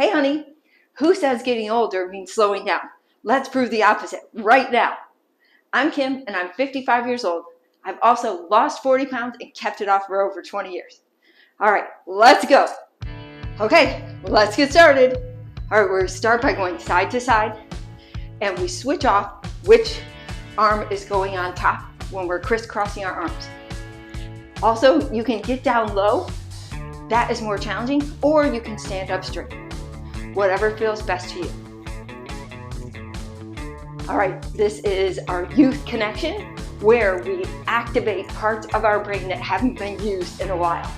Hey honey, who says getting older means slowing down? Let's prove the opposite right now. I'm Kim and I'm 55 years old. I've also lost 40 pounds and kept it off for over 20 years. All right, let's go. Okay, let's get started. All right, we're gonna start by going side to side and we switch off which arm is going on top when we're crisscrossing our arms. Also, you can get down low. That is more challenging, or you can stand up straight. Whatever feels best to you. All right, this is our youth connection where we activate parts of our brain that haven't been used in a while.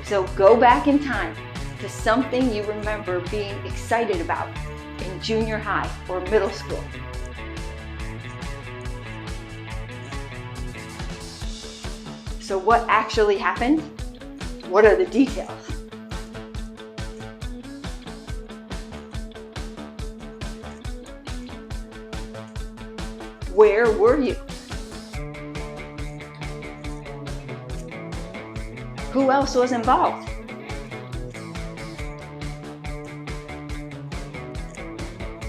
So go back in time to something you remember being excited about in junior high or middle school. So what actually happened? What are the details? Where were you? Who else was involved?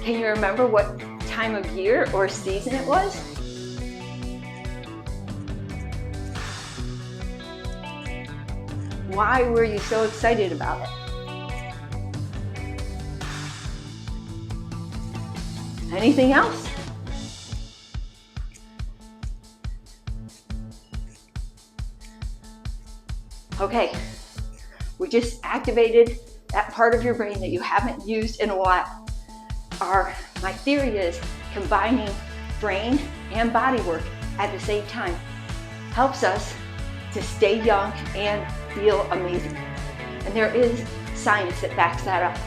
Can you remember what time of year or season it was? Why were you so excited about it? Anything else? Okay, we just activated that part of your brain that you haven't used in a while. My theory is combining brain and body work at the same time helps us to stay young and feel amazing. And there is science that backs that up,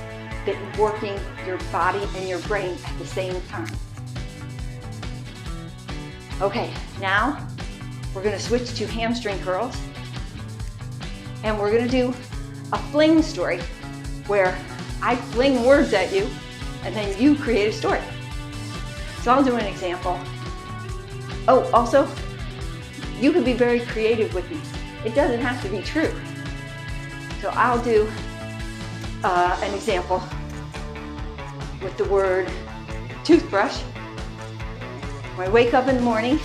that working your body and your brain at the same time. Okay, now we're gonna switch to hamstring curls. And we're gonna do a fling story where I fling words at you and then you create a story. So I'll do an example. Oh, also, you can be very creative with these. It doesn't have to be true. So I'll do an example with the word toothbrush. When I wake up in the morning,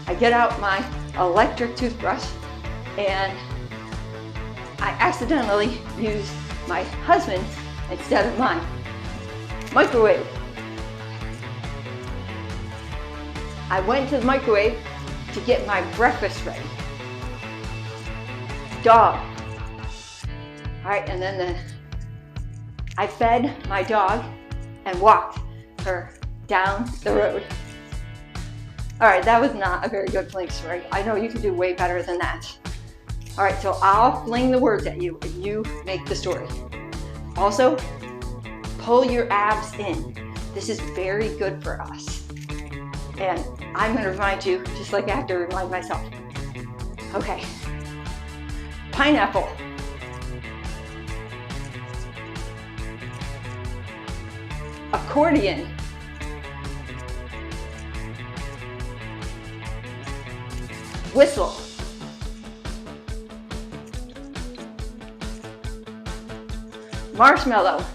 I get out my electric toothbrush and I accidentally use my husband's instead of mine. Microwave. I went to the microwave to get my breakfast ready. Dog. All right, and then I fed my dog and walked her down the road. All right, that was not a very good fling story. I know you can do way better than that. All right, so I'll fling the words at you and you make the story. Also, pull your abs in. This is very good for us. And I'm gonna remind you, just like I have to remind myself. Okay, pineapple. Accordion. Whistle. Marshmallow.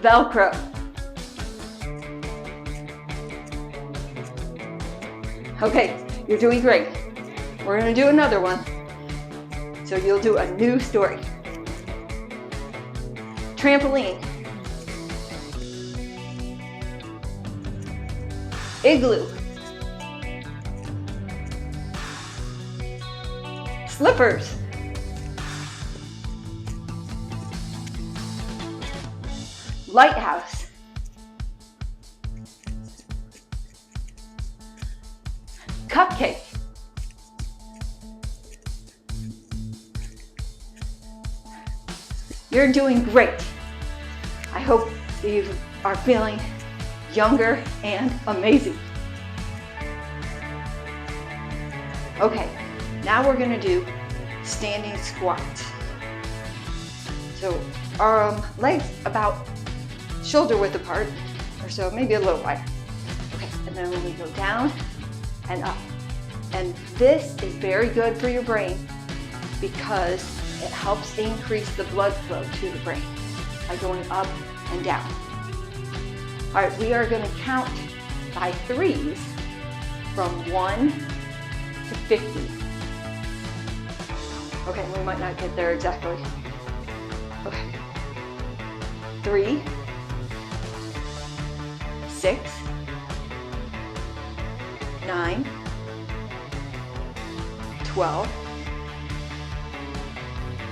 Velcro. Okay, you're doing great. We're gonna do another one. So you'll do a new story. Trampoline. Igloo. Slippers. Lighthouse. Cupcake. You're doing great. I hope you are feeling younger and amazing. Okay, now we're gonna do standing squats. So our legs about shoulder width apart, or so, maybe a little wider. Okay, and then we go down and up, And this is very good for your brain because it helps increase the blood flow to the brain by going up and down. All right, we are going to count by threes from 1 to 50. Okay, we might not get there exactly. Okay. 3, 6, 9, 12,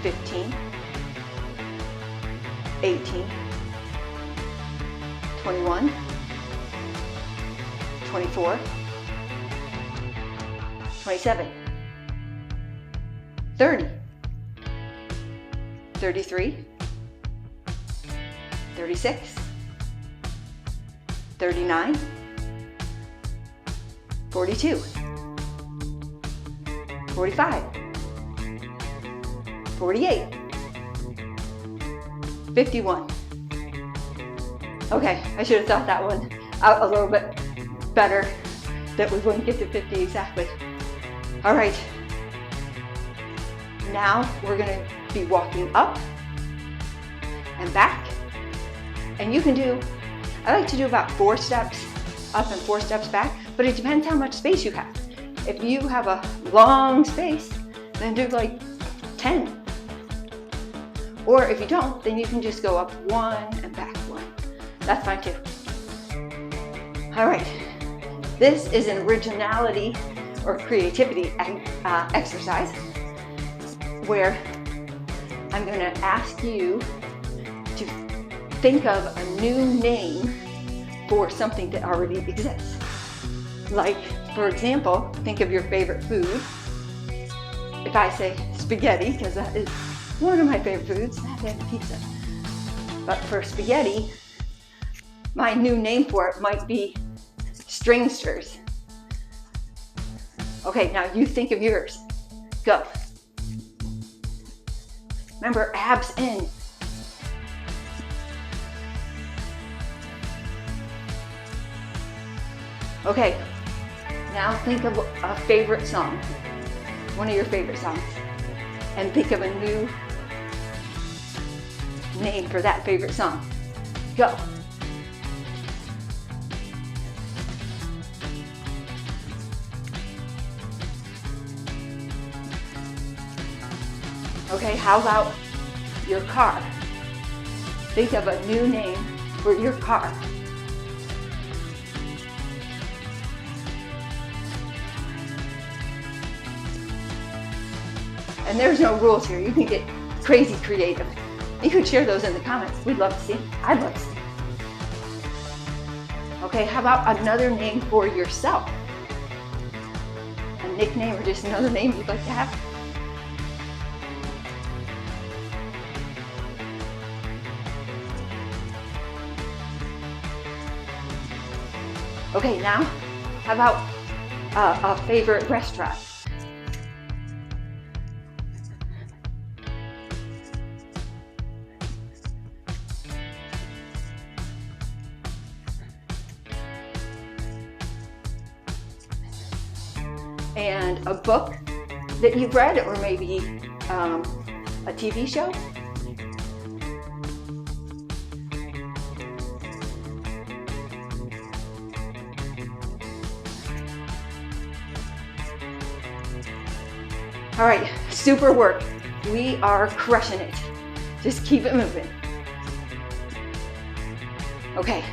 15, 18, 21, 24, 27, 30, 33, 36, 39, 42, 45, 48, 51. Okay, I should have thought that one out a little bit better, that we wouldn't get to 50 exactly. All right, now we're gonna be walking up and back. And you can do, I like to do about 4 steps up and 4 steps back, but it depends how much space you have. If you have a long space, then do like 10. Or if you don't, then you can just go up 1 and back 1. That's fine too. All right, this is an originality or creativity exercise where I'm going to ask you to think of a new name for something that already exists. Like, for example, think of your favorite food. If I say spaghetti, because that is one of my favorite foods, that and pizza. But for spaghetti, my new name for it might be stringsters. Okay, now you think of yours. Go. Remember, abs in. Okay, now think of a favorite song, one of your favorite songs, and think of a new name for that favorite song. Go. Okay, how about your car? Think of a new name for your car. And there's no rules here. You can get crazy creative. You could share those in the comments. We'd love to see. I'd love to see. Okay, how about another name for yourself? A nickname or just another name you'd like to have? Okay, now, how about a favorite restaurant? And a book that you've read, or maybe a TV show? All right, super work. We are crushing it. Just keep it moving. Okay,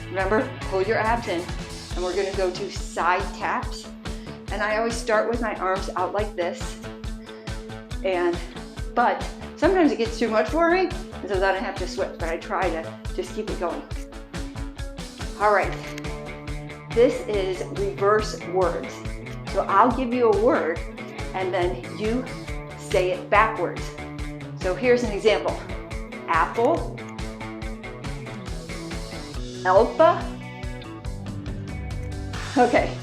remember, pull your abs in, and we're gonna go to side taps. And I always start with my arms out like this. But sometimes it gets too much for me, and so then I have to switch, but I try to just keep it going. All right, this is reverse words. So I'll give you a word, and then you say it backwards. So here's an example. Apple, alpha. Okay,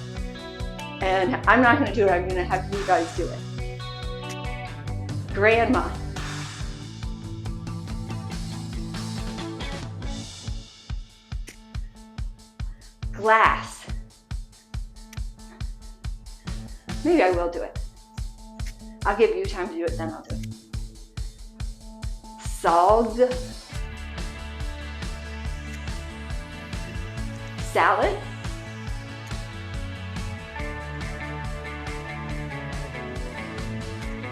and I'm not gonna do it, I'm gonna have you guys do it. Grandma. Glass. Maybe I will do it. I'll give you time to do it, then I'll do it. Selves. Salad.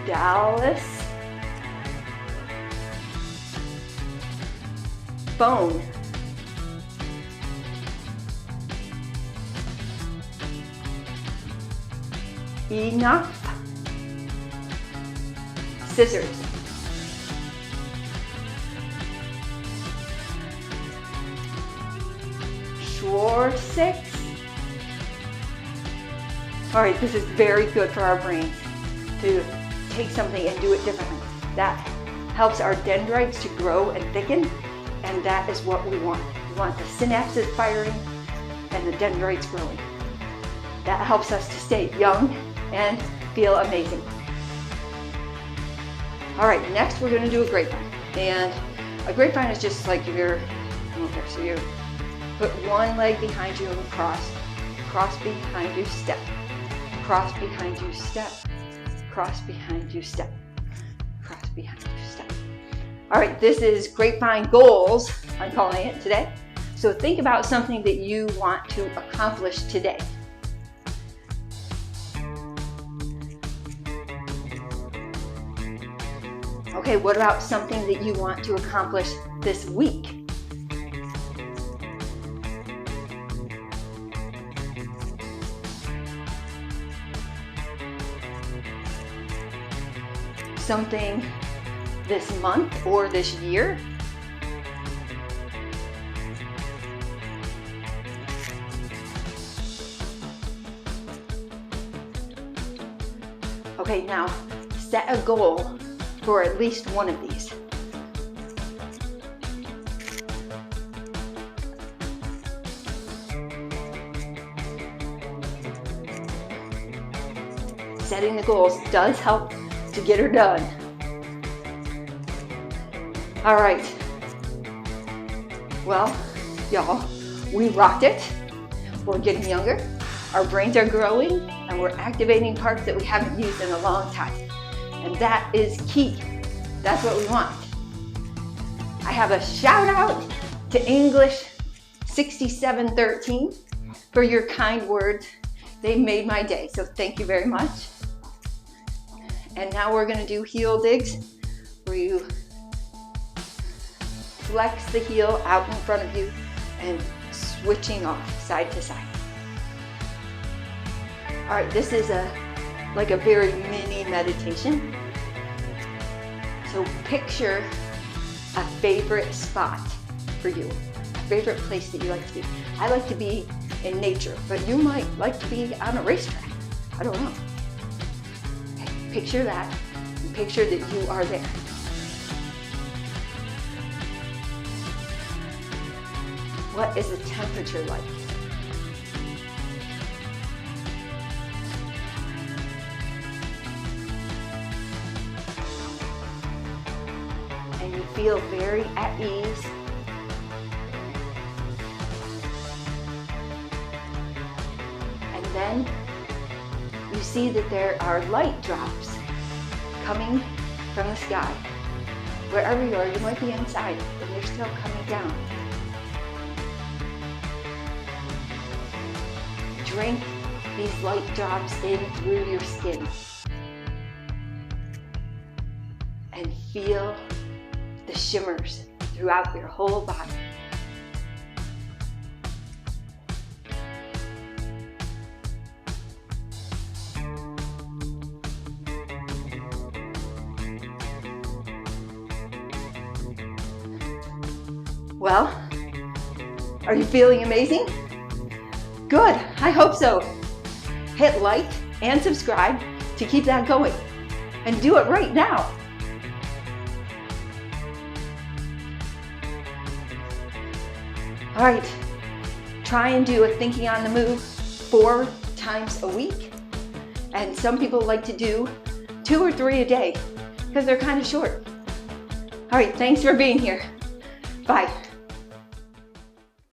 Dallas. Phone. Enough. Scissors. Six. All right, this is very good for our brains to take something and do it differently. That helps our dendrites to grow and thicken, and that is what we want. We want the synapses firing and the dendrites growing. That helps us to stay young and feel amazing. All right, next we're going to do a grapevine. And a grapevine is just like okay, so you put one leg behind you and cross behind you, step, cross behind you, step, cross behind you, step, cross behind you, step. All right, this is grapevine goals, I'm calling it today. So think about something that you want to accomplish today. Okay, what about something that you want to accomplish this week? Something this month or this year? Okay, now set a goal for at least one of these. Setting the goals does help to get her done. All right. Well, y'all, we rocked it. We're getting younger, our brains are growing, and we're activating parts that we haven't used in a long time. And that is key. That's what we want. I have a shout out to English 6713 for your kind words. They made my day, so thank you very much. And now we're gonna do heel digs, where you flex the heel out in front of you and switching off side to side. All right, this is like a very mini meditation. So picture a favorite spot for you, a favorite place that you like to be. I like to be in nature, but you might like to be on a racetrack. I don't know. Okay, picture that, and picture that you are there. What is the temperature like? And you feel very at ease. And then you see that there are light drops coming from the sky. Wherever you are, you might be inside, and they're still coming down. Drink these light drops in through your skin and feel the shimmers throughout your whole body. Well, are you feeling amazing? Good, I hope so. Hit like and subscribe to keep that going, and do it right now. All right, try and do a thinking on the move 4 times a week. And some people like to do 2 or 3 a day because they're kind of short. All right, thanks for being here. Bye.